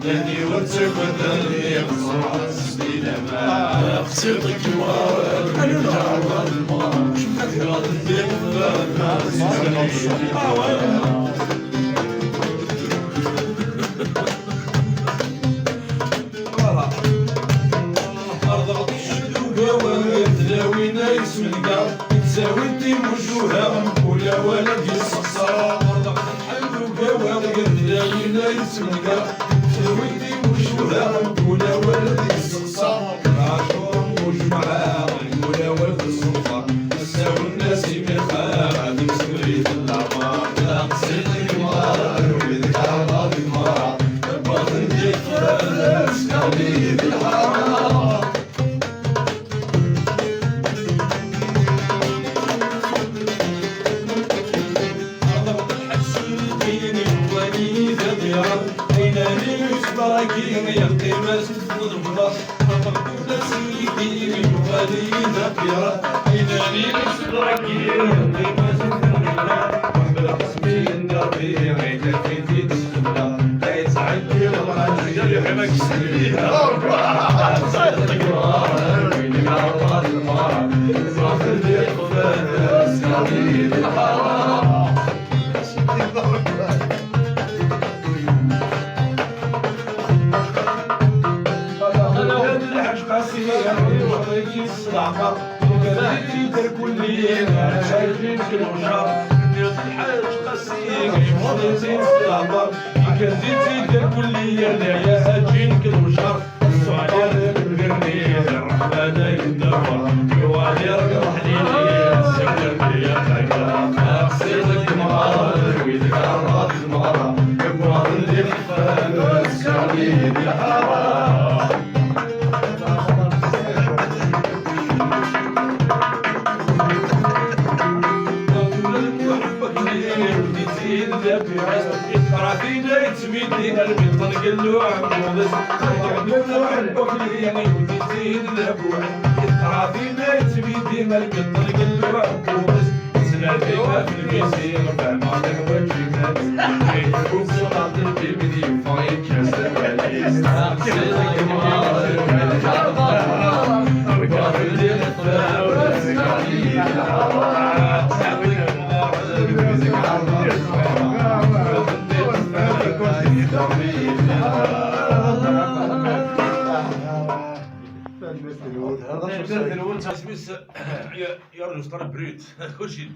لاني وتبدلني بصراحة سنين ما خسرتك مواد من جعل الماء شمك غادي أرض الشدوقة وتلاوينا اسم القلب تساوي وجوهها ولا ولد يسقسا أرض الحلوقة وتلاوينا اسم القلب ويدي وشوها ولا ولد يسقسا عاشور وجمعة ولا ولد السلطة نساو الناس بخير مسكري الأعمار تقصد المار ويذكر المار باطن ديك سكالي بالحرام أضرب الحسن ديني ولي ذبيرا باقين يلقي مسجد الغلاس فقد سيدي ولي ذكرى إنني مشتركين يلقي مسجد الغلاس وحمل قسمي النبي عيد في تسكنا لا يسعدني الرجال يحبك سليها صدق المار وين قرب المار صرف اللي قبل سكالي بالحرام الصعبة وكذلك الكلية شايفين في الوشار الحاج قاسية مشمولين الصعبة وكذلك الكلية لا أجين كالوشار السعيان بالغرنية الرحمن يندور يوالي رقم حليلية السبب لي تقرأ أقصد المرار ويذكر المرار يبغى اللي خفان السعيد الحرام رافينا يتميدين البطن قلو عمودس يعدون حبك ليني وتزيد الابوع رافينا يتميدين البطن قلو عمودس سنادينا في الميسير فعمالك وجهنا وصلات البيبدي وفايد كسر عليس أقصد المار وقابل الإخفاء والسكالي الحرام هذا الأول تسميس يرجو ستار بريت كل شيء